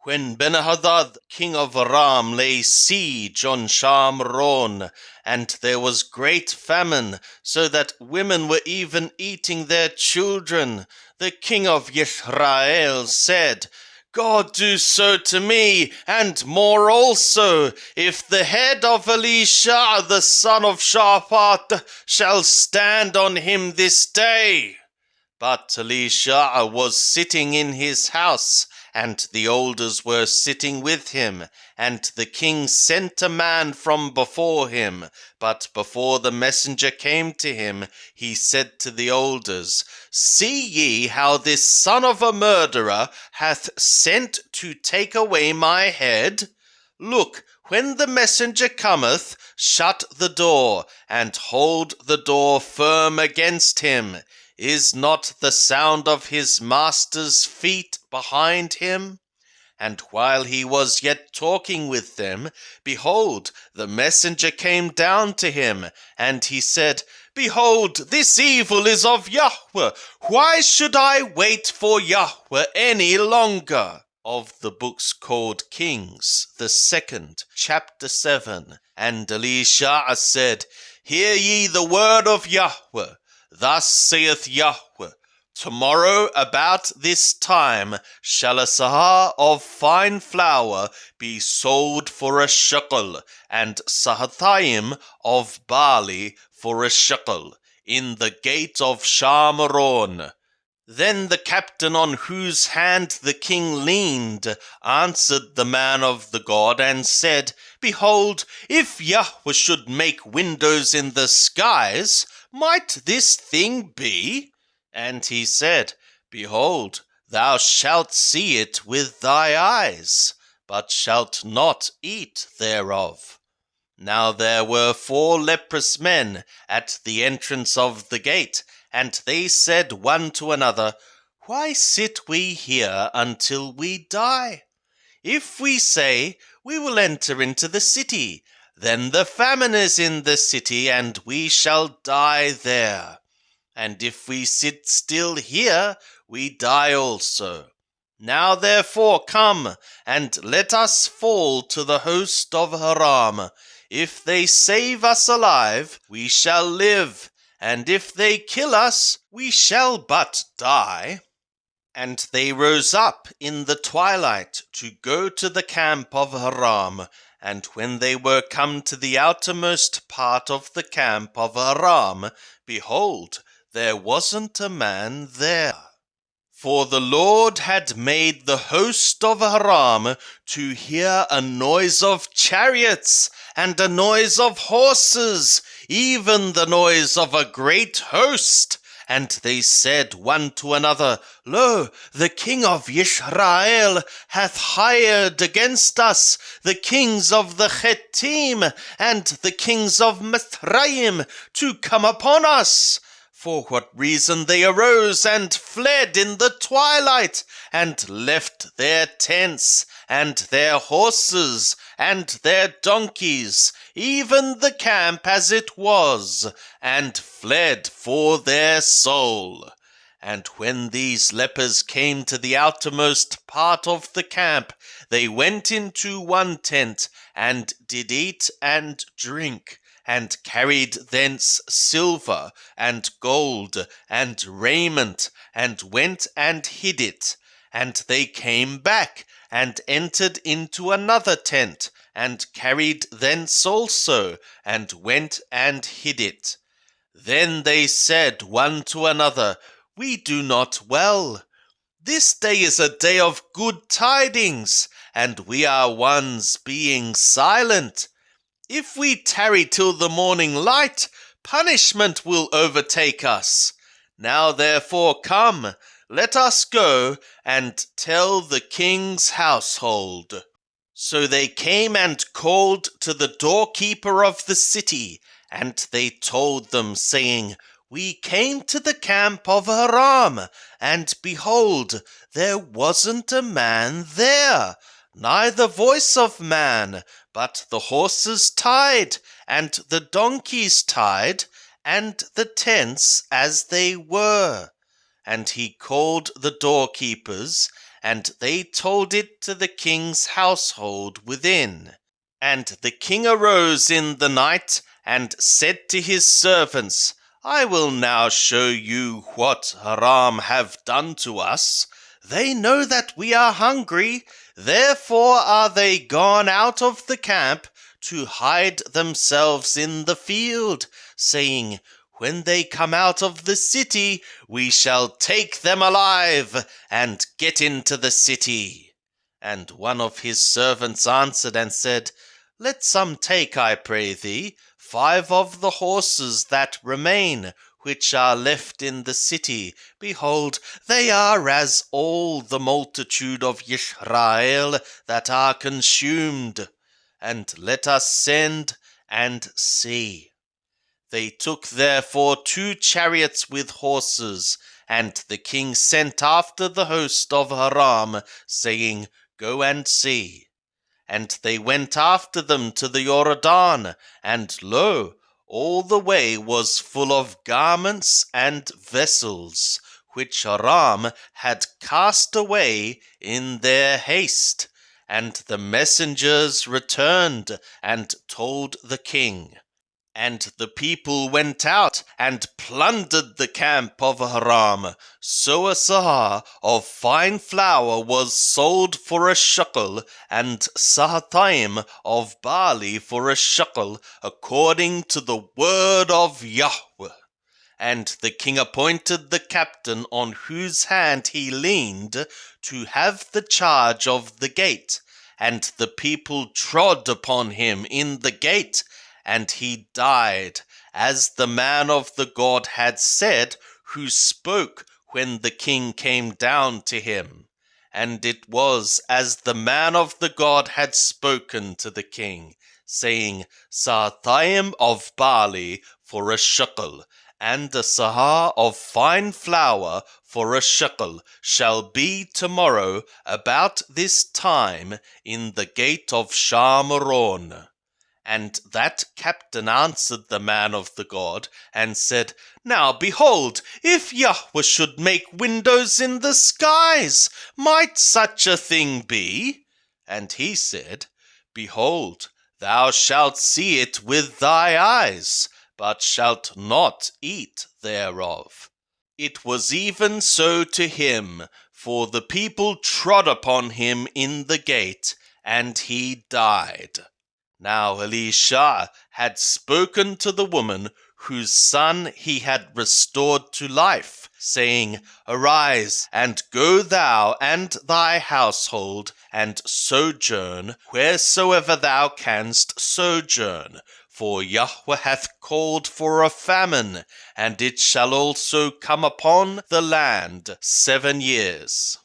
When Benhadad, king of Aram, lay siege on Shamron, and there was great famine, so that women were even eating their children, the king of Israel said, God do so to me, and more also, if the head of Elisha the son of Shaphat shall stand on him this day. But Elisha was sitting in his house, and the elders were sitting with him, and the king sent a man from before him. But before the messenger came to him, he said to the elders, See ye how this son of a murderer hath sent to take away my head? Look, when the messenger cometh, shut the door, and hold the door firm against him. Is not the sound of his master's feet behind him? And while he was yet talking with them, behold, the messenger came down to him, and he said, Behold, this evil is of Yahweh. Why should I wait for Yahweh any longer? Of the books called Kings, the 2nd, chapter 7. And Elisha said, Hear ye the word of Yahweh. Thus saith Yahweh, Tomorrow about this time shall a sahar of fine flour be sold for a shekel, and sahathaim of barley for a shekel, in the gate of Shamron. Then the captain on whose hand the king leaned answered the man of the God and said, Behold, if Yahweh should make windows in the skies, might this thing be? And he said, Behold, thou shalt see it with thy eyes, but shalt not eat thereof. Now there were 4 leprous men at the entrance of the gate, and they said one to another, Why sit we here until we die? If we say, We will enter into the city, then the famine is in the city, and we shall die there. And if we sit still here, we die also. Now therefore come, and let us fall to the host of Aram. If they save us alive, we shall live, and if they kill us, we shall but die. And they rose up in the twilight to go to the camp of Aram. And when they were come to the outermost part of the camp of Aram, behold, there wasn't a man there. For the Lord had made the host of Aram to hear a noise of chariots, and a noise of horses, even the noise of a great host. And they said one to another, Lo, the king of Israel hath hired against us the kings of the Chettim and the kings of Mithraim to come upon us. For what reason they arose and fled in the twilight, and left their tents, and their horses, and their donkeys, even the camp as it was, and fled for their soul. And when these lepers came to the outermost part of the camp, they went into one tent, and did eat and drink, and carried thence silver and gold and raiment, and went and hid it. And they came back, and entered into another tent, and carried thence also, and went and hid it. Then they said one to another, We do not well. This day is a day of good tidings, and we are ones being silent. If we tarry till the morning light, punishment will overtake us. Now therefore come, let us go and tell the king's household. So they came and called to the doorkeeper of the city, and they told them, saying, We came to the camp of Aram, and behold, there wasn't a man there, neither voice of man, but the horses tied, and the donkeys tied, and the tents as they were. And he called the doorkeepers, and they told it to the king's household within. And the king arose in the night, and said to his servants, I will now show you what Aram have done to us. They know that we are hungry, therefore are they gone out of the camp to hide themselves in the field, saying, When they come out of the city, we shall take them alive, and get into the city. And one of his servants answered and said, Let some take, I pray thee, 5 of the horses that remain, which are left in the city. Behold, they are as all the multitude of Israel that are consumed. And let us send and see. They took therefore 2 chariots with horses, and the king sent after the host of Aram, saying, Go and see. And they went after them to the Jordan, and lo, all the way was full of garments and vessels, which Aram had cast away in their haste. And the messengers returned and told the king. And the people went out and plundered the camp of Aram. So a sahar of fine flour was sold for a shekel, and sahatayim of barley for a shekel, according to the word of Yahweh. And the king appointed the captain on whose hand he leaned to have the charge of the gate. And the people trod upon him in the gate, and he died, as the man of the God had said, who spoke when the king came down to him. And it was as the man of the God had spoken to the king, saying, Saatayim of barley for a shekel, and a sahar of fine flour for a shekel shall be tomorrow about this time in the gate of Shamron. And that captain answered the man of the God, and said, Now behold, if Yahweh should make windows in the skies, might such a thing be? And he said, Behold, thou shalt see it with thy eyes, but shalt not eat thereof. It was even so to him, for the people trod upon him in the gate, and he died. Now Elisha had spoken to the woman whose son he had restored to life, saying, Arise, and go thou and thy household, and sojourn wheresoever thou canst sojourn. For Yahweh hath called for a famine, and it shall also come upon the land 7 years.